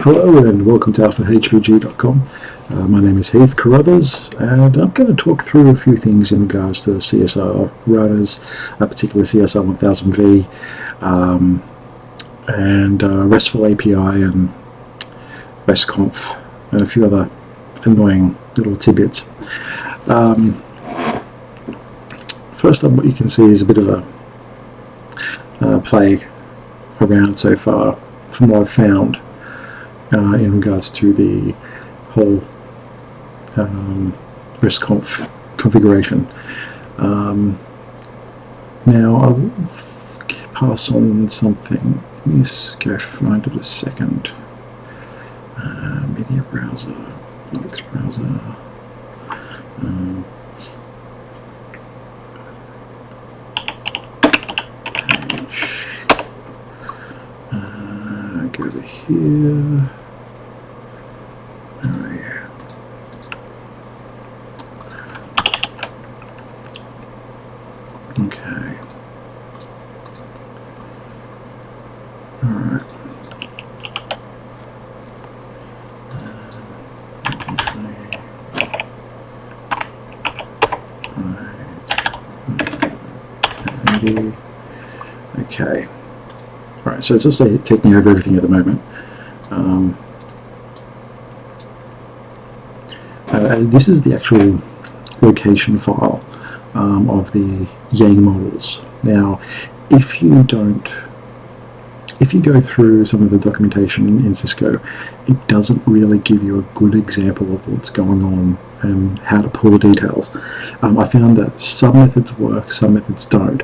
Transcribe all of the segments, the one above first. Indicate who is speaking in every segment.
Speaker 1: Hello and welcome to alphahpg.com. My name is Heath Carruthers and I'm going to talk through a few things in regards to CSR routers, particularly CSR 1000V and Restful API and Resconf and a few other annoying little tidbits. First up, what you can see is a bit of a play around so far from what I've found in regards to the whole Resconf configuration. Now I'll pass on something. Let me just go find it a second. Media browser, Linux browser. Go over here. Where are you? Okay. Alright. Okay. Alright, so it's just taking over everything at the moment. This is the actual location file of the Yang models. Now, if you go through some of the documentation in Cisco, it doesn't really give you a good example of what's going on and how to pull the details. I found that some methods work, some methods don't,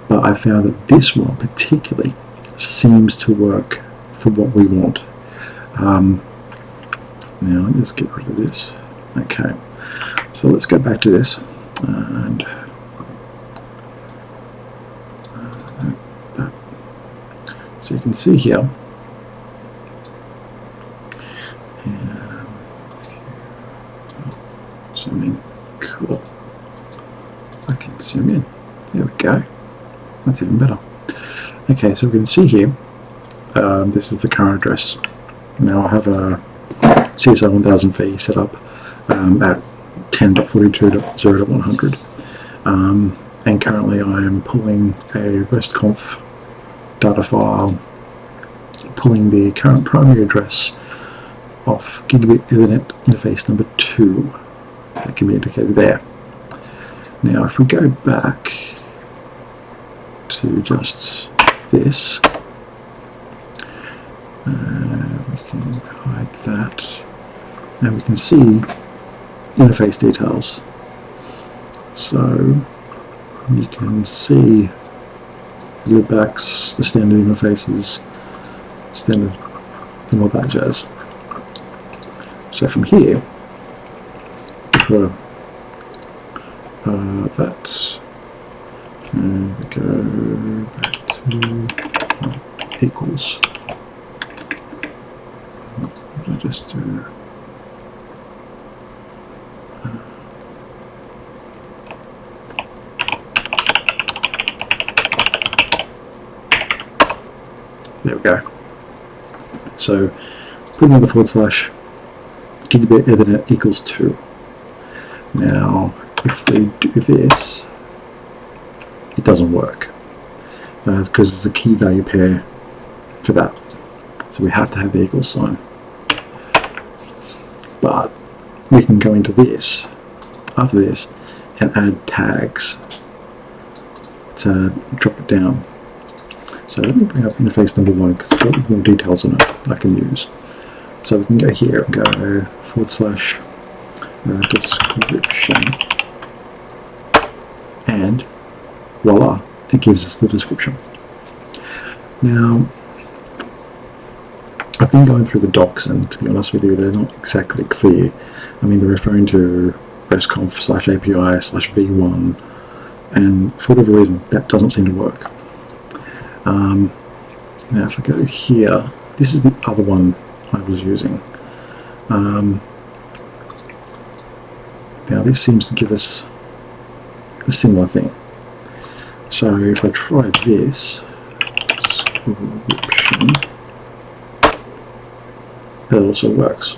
Speaker 1: but I found that this one particularly seems to work for what we want. Now let me just get rid of this. Okay, so let's go back to this and that. So you can see here, zoom in. Cool. I can zoom in. There we go. That's even better. Okay, so we can see here, this is the current address. Now I have a CSR 1000V set up at 10.42.0.100, and currently I am pulling a Resconf data file, pulling the current primary address of Gigabit Ethernet interface number 2. That can be indicated there. Now if we go back to just this, we can hide that, and we can see interface details. So you can see the backs, the standard interfaces, standard, and all that jazz. So from here, for that, and we go back to equals. What did I just do? There we go. So put in the / Gigabit Ethernet equals 2. Now if we do this, it doesn't work because it's a key value pair for that. So we have to have the equal sign. But we can go into this after this and add tags to drop it down. So let me bring up interface number 1 because it's got more details on it I can use. So we can go here and go / description, and voila, it gives us the description. Now I've been going through the docs, and to be honest with you, they're not exactly clear. I mean, they're referring to Resconf /API/v1, and for whatever reason that doesn't seem to work. Now if I go here, this is the other one I was using. Now this seems to give us a similar thing. So if I try this description, that also works.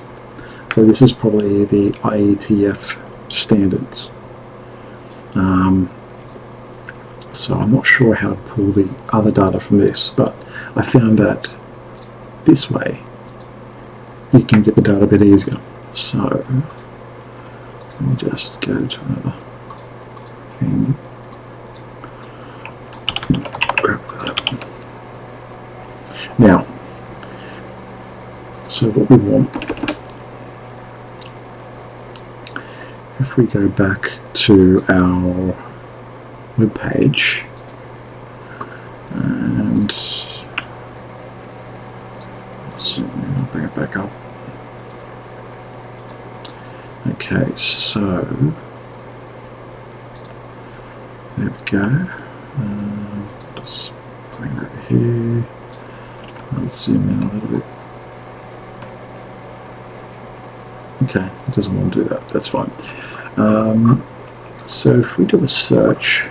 Speaker 1: So this is probably the IETF standards. So I'm not sure how to pull the other data from this, but I found that this way you can get the data a bit easier. So let me just go to another thing. Grab that. Now, so what we want, if we go back to our web page and I'll bring it back up. Okay, so there we go. Just bring it over here. I'll zoom in a little bit. Okay, it doesn't want to do that. That's fine. So if we do a search,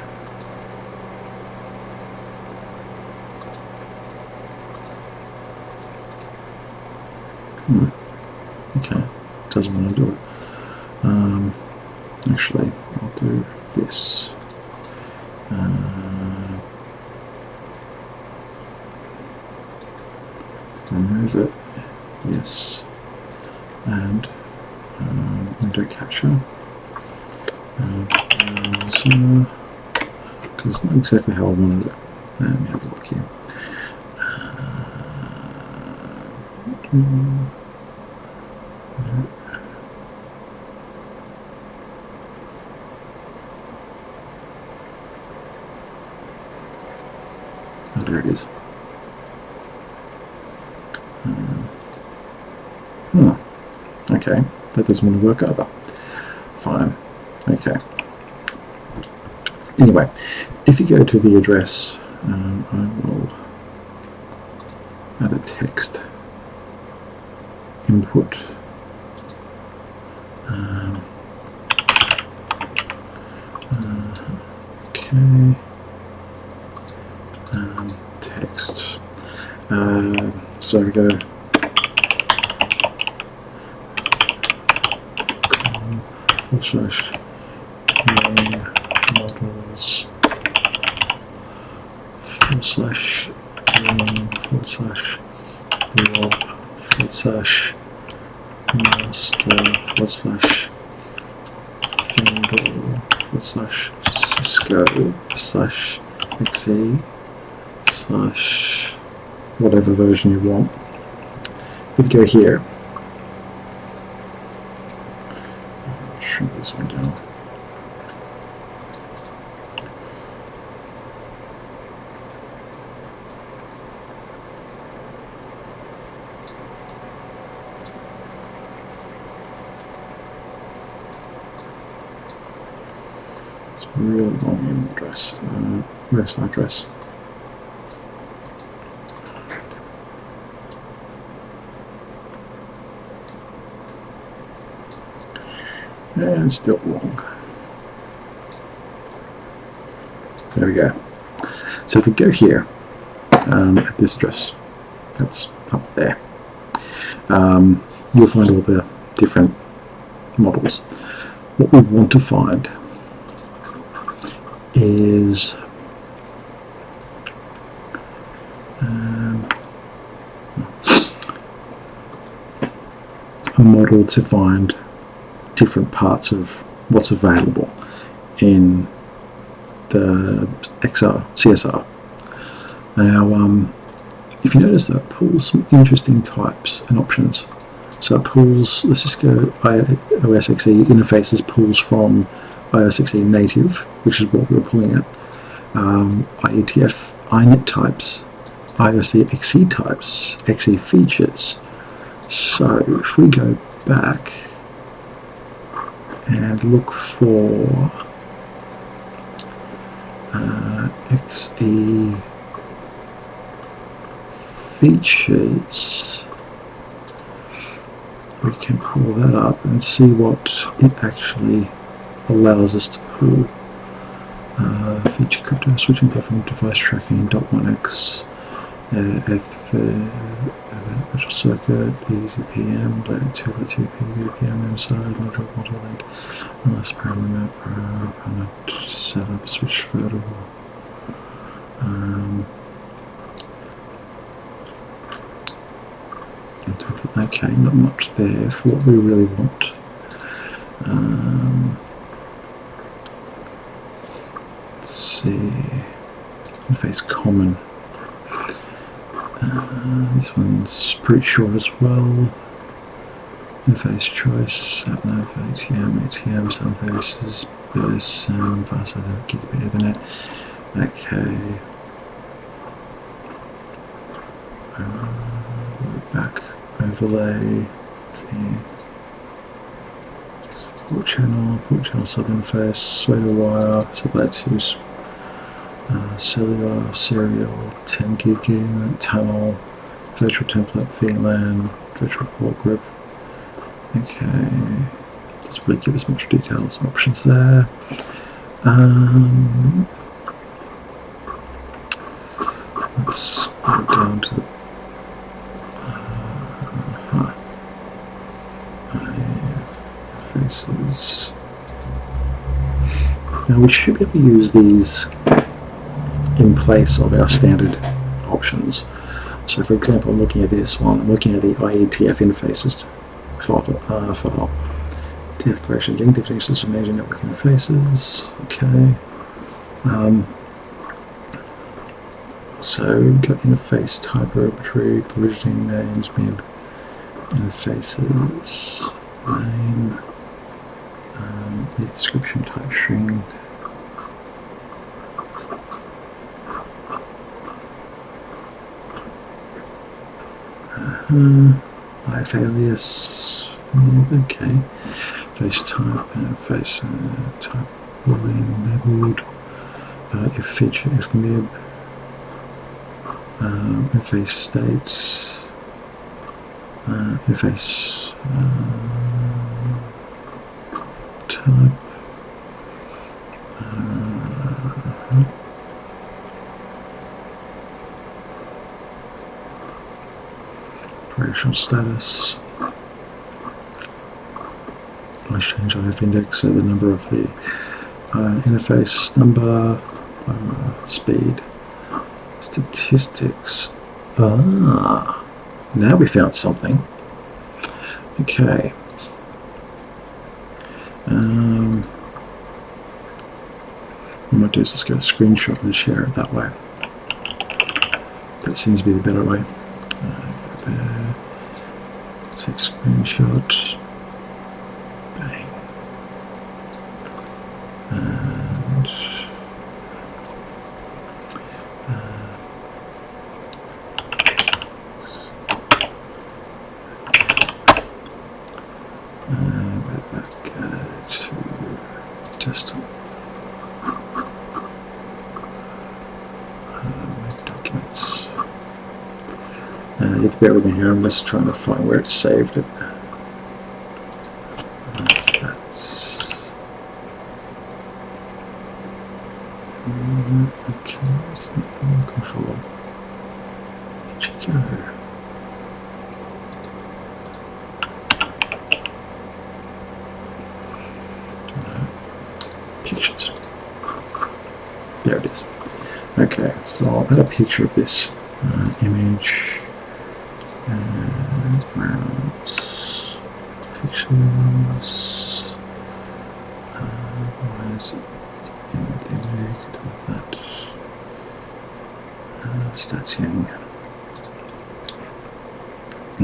Speaker 1: okay, it doesn't want to do it. Actually, I'll do this. Remove it, yes, and window capture. Because it's not exactly how I wanted it. Let me have a look here. Oh, there it is. Okay, that doesn't want to work either. Fine. Okay. Anyway, if you go to the address, I will add a text input. Okay. Text. So we go /models /master/master/Cisco/exe/ whatever version you want. If you go here, shrink this one down. It's really long email address. Where's our address? And still wrong. There we go. So if we go here, at this address, that's up there, you'll find all the different models. What we want to find is a model to find different parts of what's available in the CSR. Now, if you notice that, it pulls some interesting types and options. So it pulls the Cisco OSXE interfaces, pulls from OSXE native, which is what we were pulling at, IETF iNet types, IOC-XE types, XE features. So if we go back and look for XE features, we can pull that up and see what it actually allows us to pull. Feature crypto switching platform device tracking .1x virtual circuit, easy PM, layer 2, layer 2 PVPM inside, module, multi-link, unless parameter setup, switch photo. Okay, not much there for what we really want. Let's see, interface common. This one's pretty short as well. Interface choice, ATM, ATM, some faces, burst, faster than gigabit Ethernet. Okay. Back overlay. Okay. Port channel sub-interface, pseudo wire, so let's use cellular, serial, 10 gig tunnel, virtual template, VLAN, virtual port group. Okay, doesn't really give us much details and options there. Let's go down to the faces. Now we should be able to use these in place of our standard options. So for example, I'm looking at this one, I'm looking at the IETF interfaces file. Declaration, getting definitions of major network interfaces. Okay. So we've got interface type, arbitrary, provisioning names, MIB, interfaces, name, the description type string. Live alias, okay. Face type, face type, boolean, labeled, if feature, if mib, interface state, interface type, operational status. Let's change IF index, so the number of the interface number, speed, statistics. Now we found something. Okay. What I might do is just go screenshot and share it that way. That seems to be the better way. Go there. Take screenshot. Bang. And where'd that go to desktop? Documents. You have to bear with me here, I'm just trying to find where it saved it. That's okay, it's not what I'm looking for. Where'd you go? No. Pictures. There it is. Okay, so I'll add a picture of this image. Browse pictures. Why is it in the image? Could do that. Stats yang.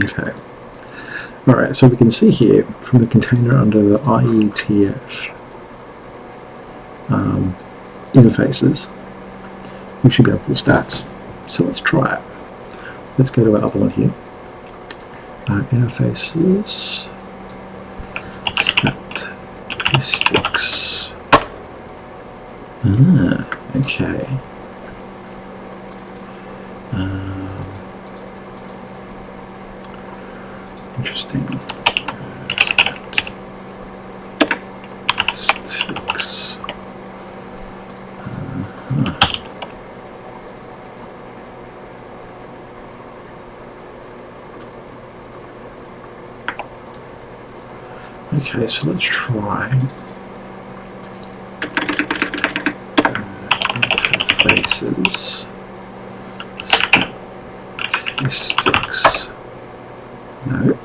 Speaker 1: Okay. Alright, so we can see here from the container under the IETF interfaces, we should be able to pull stats. So let's try it. Let's go to our other one here. Interfaces, statistics. Okay. Interesting. Statistics. Okay, so let's try interfaces, statistics. No.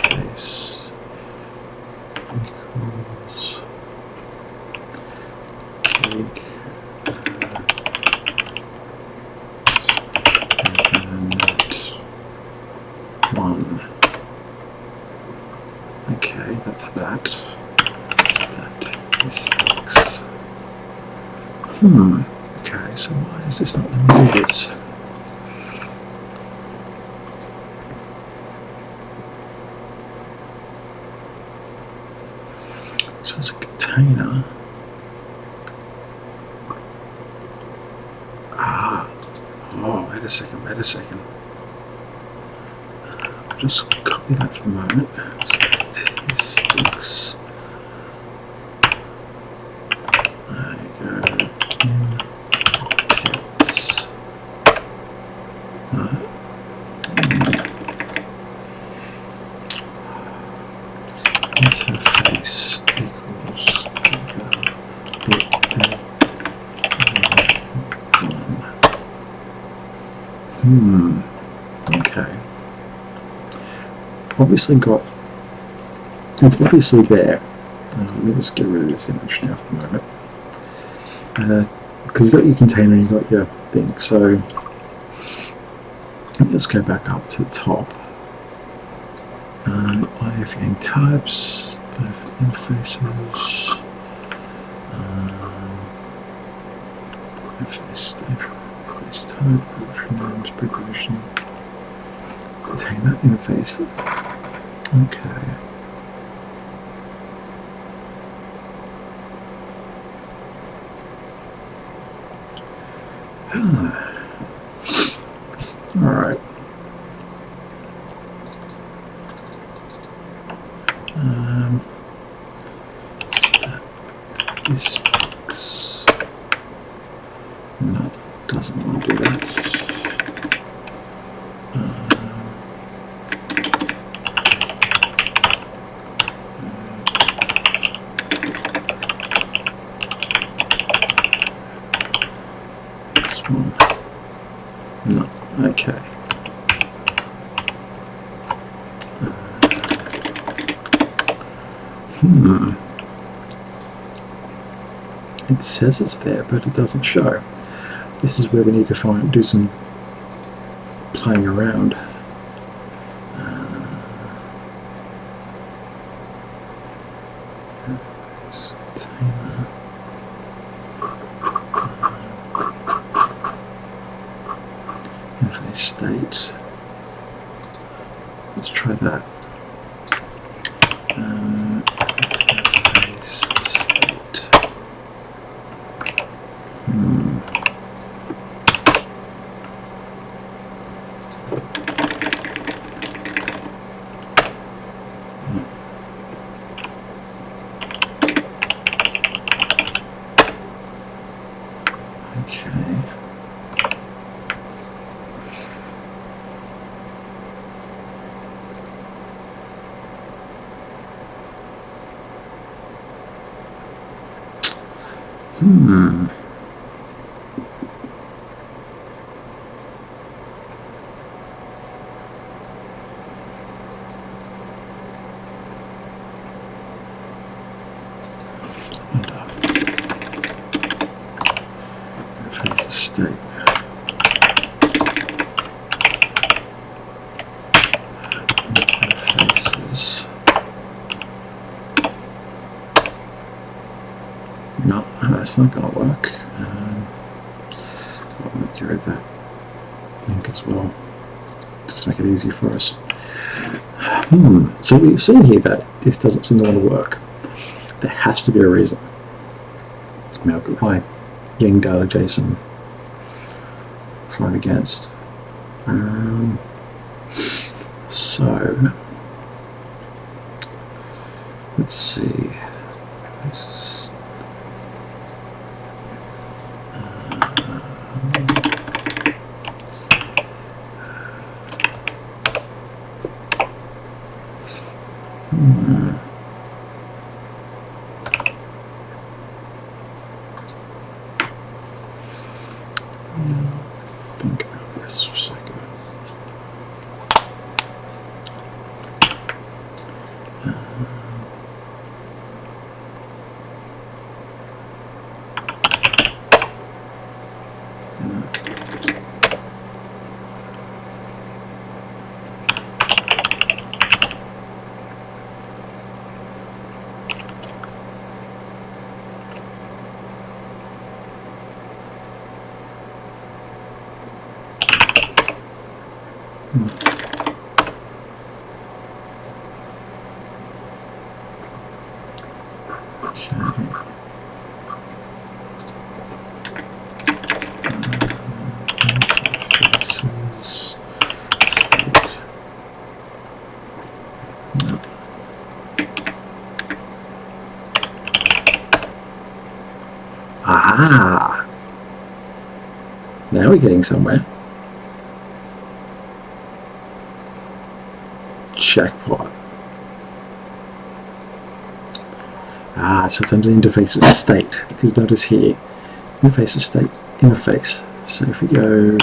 Speaker 1: Face equals cake and 1. Okay, that's that. Statistics. Okay, so why is this not letting me do this? So it's a container. Oh, wait a second. I'll just copy that for a moment. Statistics. There you go. Text. Interface equals okay. Obviously it's obviously there. Let me just get rid of this image now for the moment. Because you've got your container and you've got your thing. So let's go back up to the top. IFN types, IF interfaces, interface type, production names, pre-provision, container interface. Okay. All right. Statistics. No, doesn't want to do that. This one. No. Okay. It says it's there, but it doesn't show. This is where we need to do some playing around. Container. Interface state. Let's try that. Interface state. Okay. Interface state. Interfaces. No, that's not going to work. I'll get rid of that link as well. Just make it easier for us. So we're seeing here that this doesn't seem to want to work. There has to be a reason. Now I've got my Yang data JSON for and against. So let's see. This is, Think about this for a second. Ah, now we're getting somewhere. Jackpot. Ah, so it's under interface state, because notice here, interface state, interface. So if we go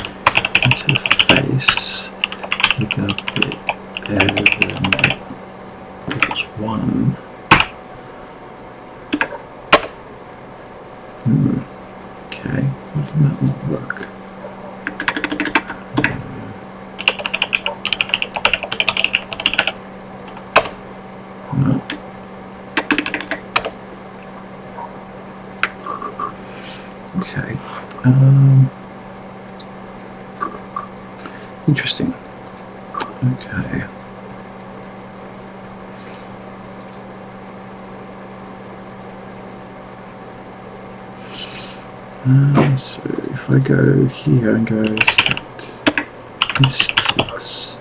Speaker 1: interface, pick up it equals 1. Okay, why did that not work? No. Okay. Interesting. Okay. So if I go here and go statistics,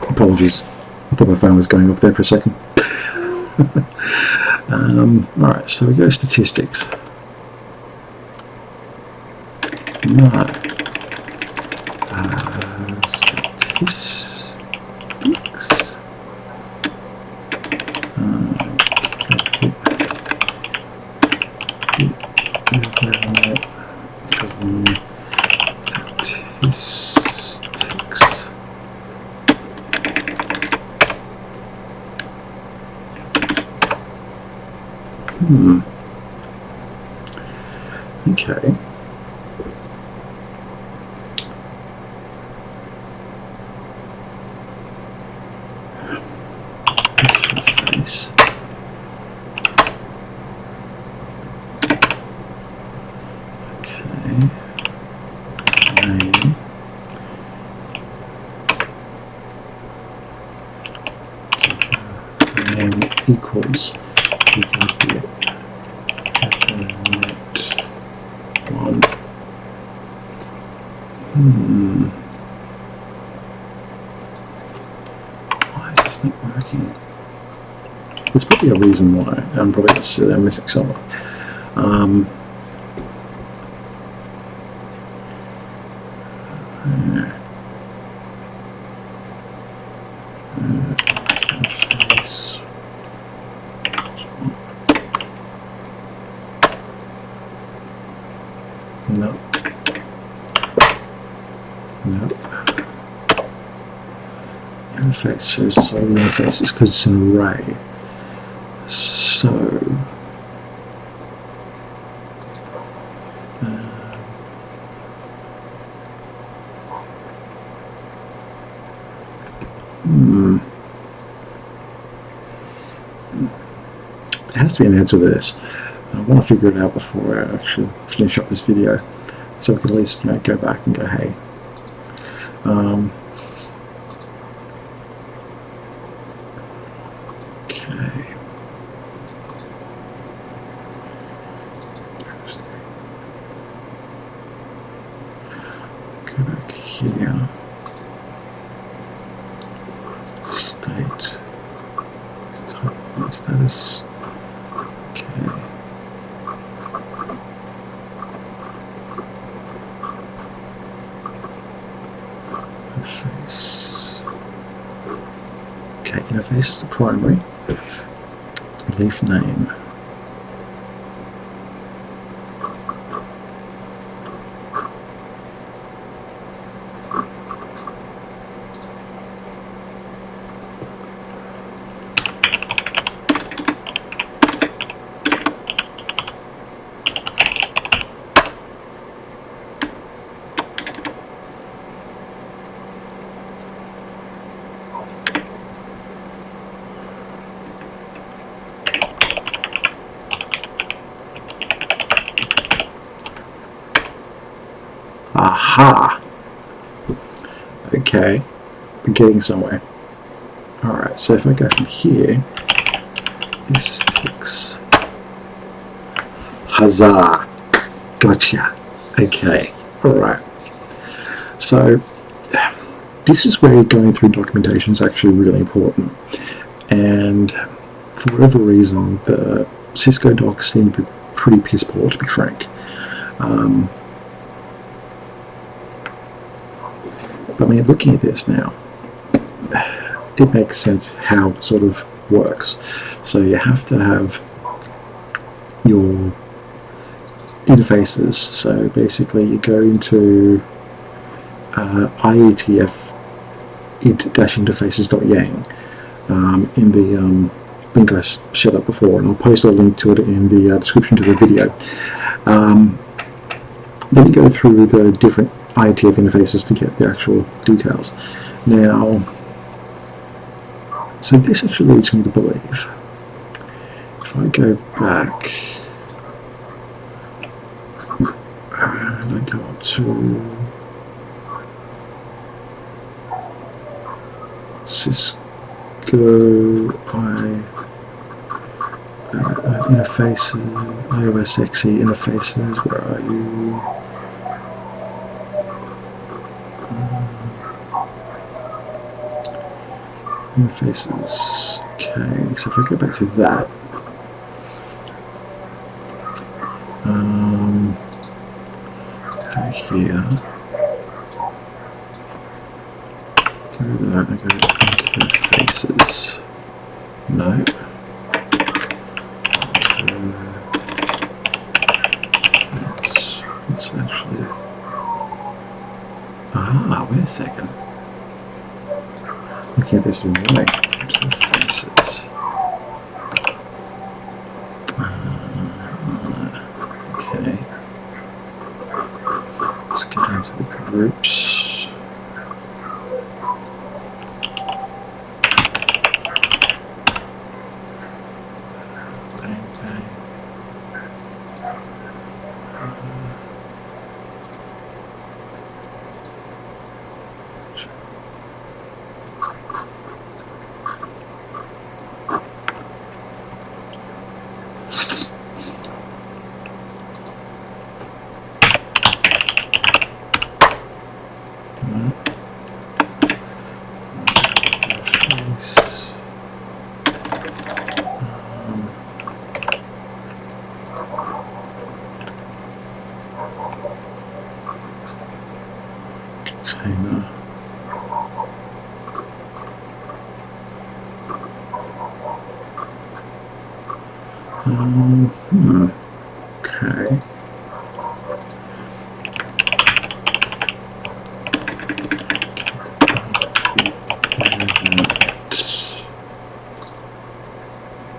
Speaker 1: apologies, I thought my phone was going off there for a second. Alright, so we go statistics. No. Statistics. Okay. Interface. Okay. Name. Name equals. You can get one. Why is this not working? There's probably a reason why. I'm probably missing something. No. Nope. Interface shows us all the interfaces because it's an array. So there has to be an answer to this. I want to figure it out before I actually finish up this video, so we can at least go back and go, hey. Okay. Go back here. State. Status. Okay. Interface. Okay, interface is the primary. Leaf name. Aha! Okay, we're getting somewhere. Alright, so if I go from here, this ticks. Huzzah! Gotcha! Okay, alright. So, this is where going through documentation is actually really important. And for whatever reason, the Cisco docs seem to be pretty piss poor, to be frank. I mean, looking at this now, it makes sense how it sort of works. So you have to have your interfaces. So basically you go into IETF int-interfaces.yang in the link I set up before, and I'll post a link to it in the description to the video. Then you go through the different IETF interfaces to get the actual details. Now, so this actually leads me to believe, if I go back and I go up to Cisco interfaces, iOS XE interfaces, where are you? Interfaces. Okay, so if I go back to that, go here, go to that, and go to interfaces. No. It's actually. Wait a second. Looking at this the wrong way. Interfaces. Okay. Let's get into the groups. Bang, bang. Container. Okay.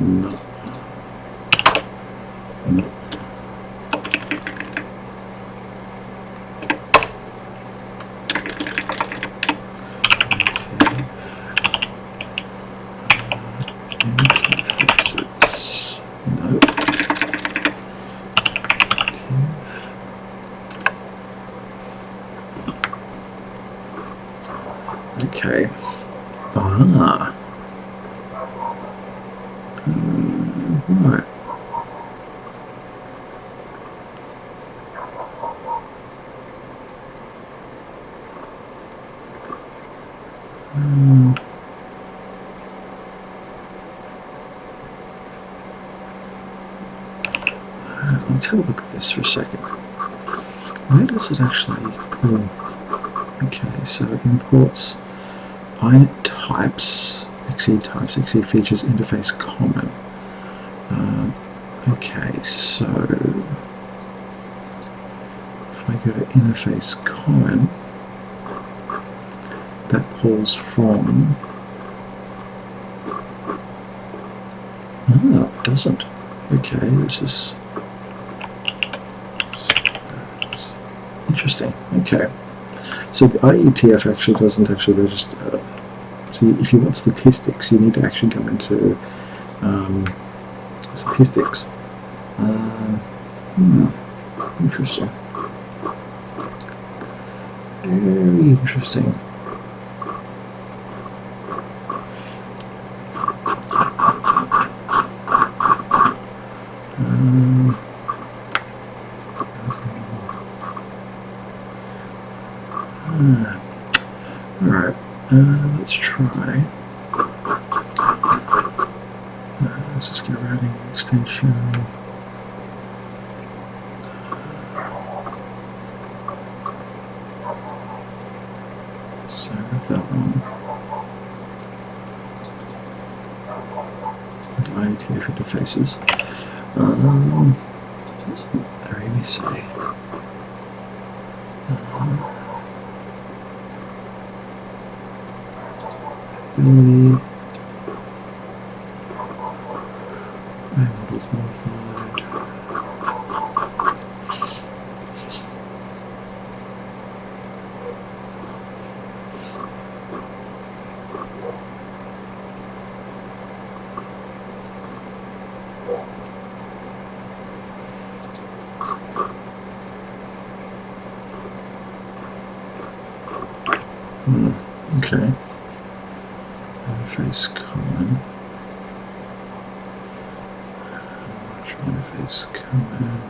Speaker 1: No. No. Okay. Right. Let's have a look at this for a second. Where does it actually pull? Okay, so imports init types, xe types, xe features, interface common. Okay, so if I go to interface common, that pulls from. Oh, it doesn't. Okay, this is. That's interesting. Okay. So the IETF actually doesn't actually register. See, if you want statistics, you need to actually go into statistics. Interesting. Very interesting. Alright, let's try. Let's just get routing extension. So that one. And IETF interfaces. What's the RMSA? Ability. My model's modified. Okay. Interface common. Interface common.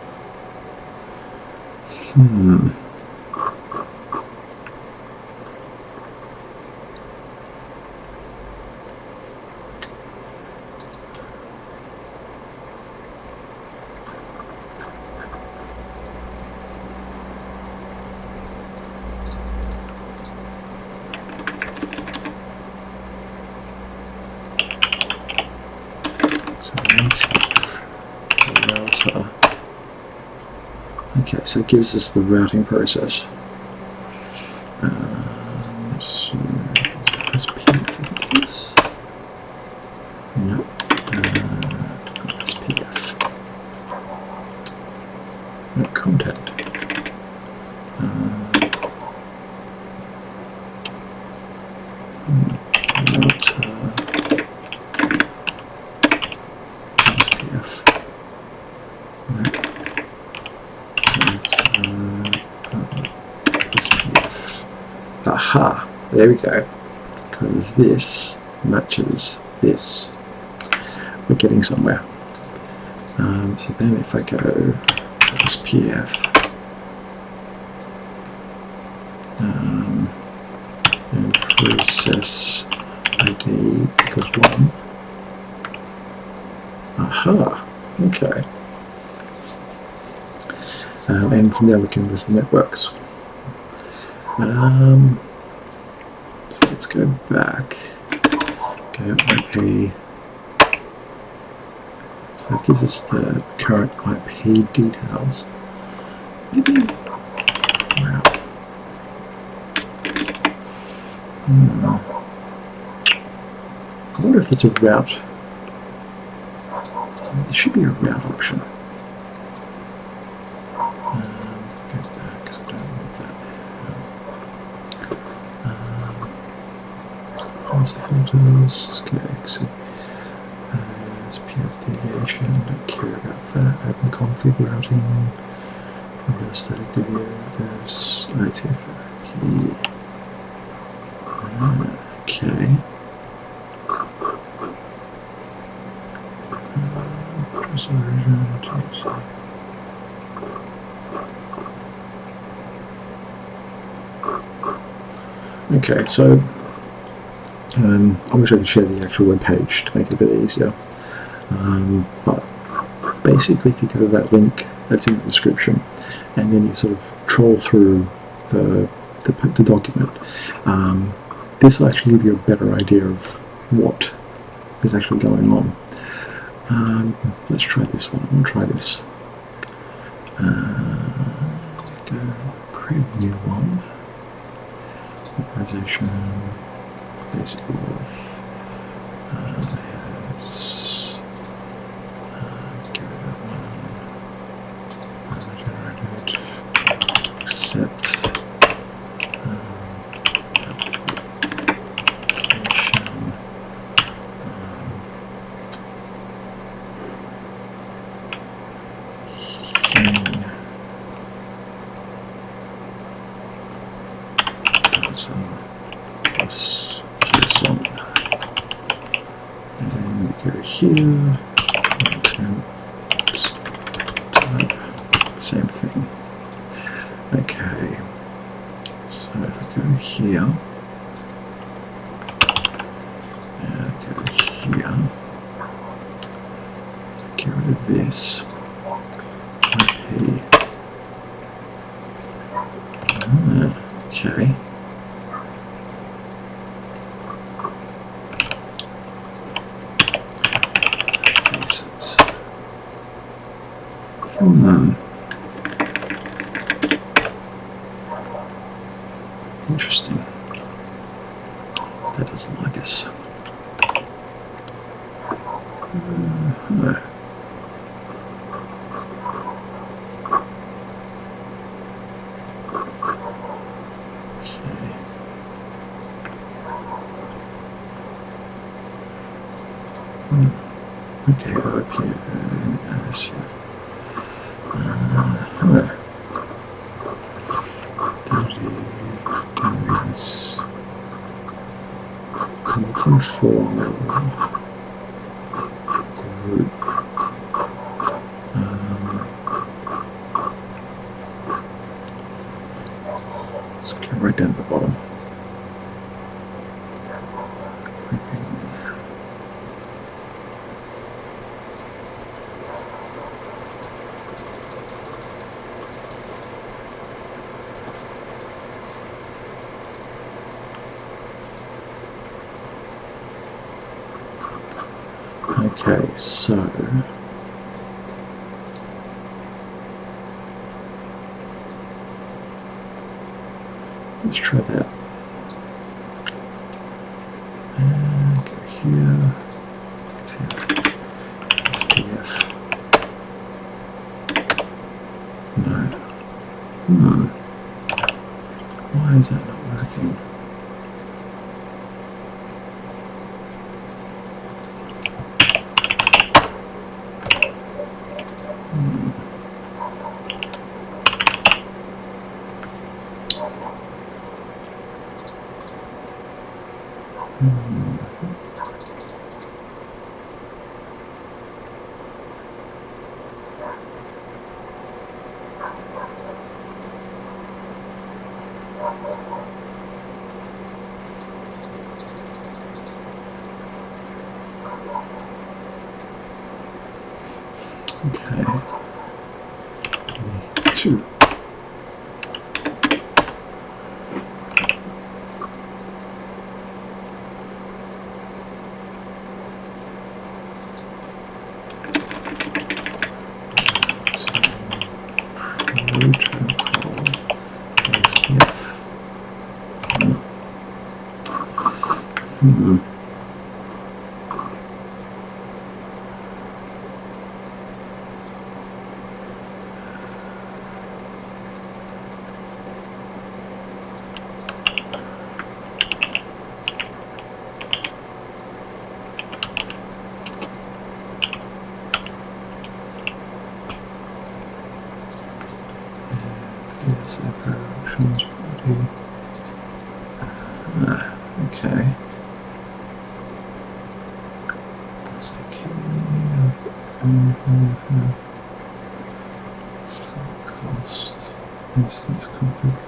Speaker 1: Okay, so it gives us the routing process. So SPF, I think it is. No, SPF. No content. Aha, there we go, because this matches this. We're getting somewhere. So then if I go SPF, and process ID equals 1. Aha, okay. And from there we can list the networks. So let's go back. Go IP. So that gives us the current IP details. Maybe route. I wonder if there's a route. There should be a route option. Go back because I don't want that. Policy filters. Let's go exit. SPF deviation. Don't care about that. Open config routing. Static devs. ITF. Okay. Okay, so I wish I could share the actual web page to make it a bit easier. But basically, if you go to that link that's in the description, and then you sort of troll through the document, this will actually give you a better idea of what is actually going on. Let's try this one. I'm going to try this. Go create a new one. Authorization, basic auth, headers, get rid of that one, generated, accept, application, plus JSON, and then we go here, type, same thing. Okay, so if I go here, and go here, get rid of this, IP, okay. Interesting. That doesn't like us. No. Okay, okay, I'm looking for group. Let's go right down to the bottom. Okay, so let's try that. And go here. SPF. No. Why is that not working? Okay. 2. Options body. Okay. That's the key. Cost. Instance config.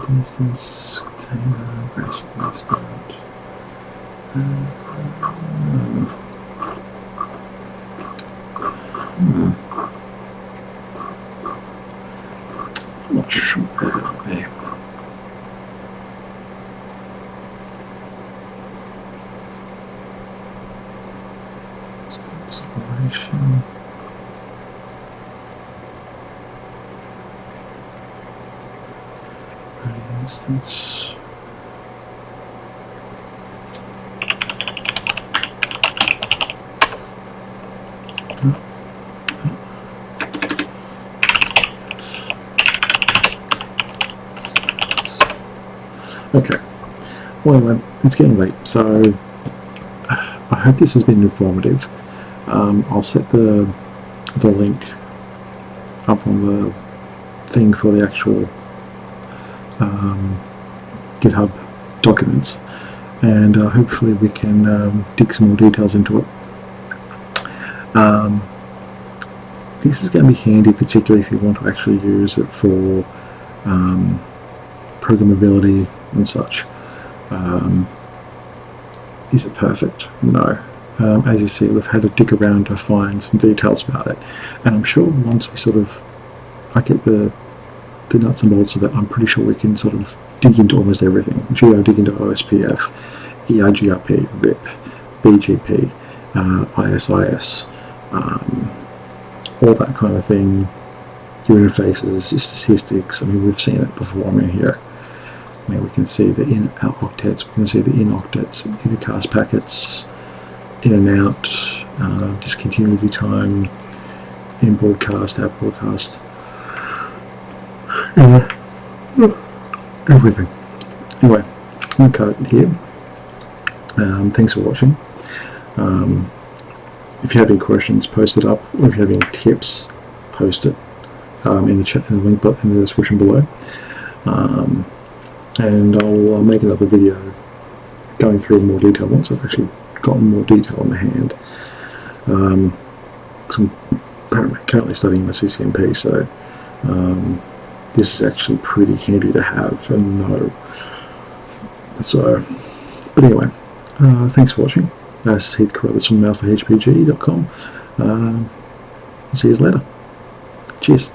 Speaker 1: Instance. I'm not sure where that would be. Instance operation. Instance. Okay, well anyway, it's getting late, so I hope this has been informative. I'll set the link up on the thing for the actual GitHub documents, and hopefully we can dig some more details into it. This is going to be handy, particularly if you want to actually use it for programmability and such. Is it perfect? No. As you see, we've had to dig around to find some details about it, and I'm sure once we I get the nuts and bolts of it, I'm pretty sure we can sort of dig into almost everything. I'm sure I'll dig into OSPF, EIGRP, RIP, BGP, ISIS, all that kind of thing, your interfaces, your statistics. I mean, we've seen it before. I mean, here, we can see the in-out octets, we can see the in-octets, unicast packets, in and out, discontinuity time, in broadcast, out broadcast, everything. Anyway, I'm going to cut it here. Thanks for watching. If you have any questions, post it up, or if you have any tips, post it in the chat, in the link in the description below. And I'll make another video going through in more detail once I've actually gotten more detail in my hand. I'm currently studying my CCNP, so this is actually pretty handy to have and know. So, but anyway, thanks for watching. This is Heath Carruthers from alphahpg.com. See you later. Cheers.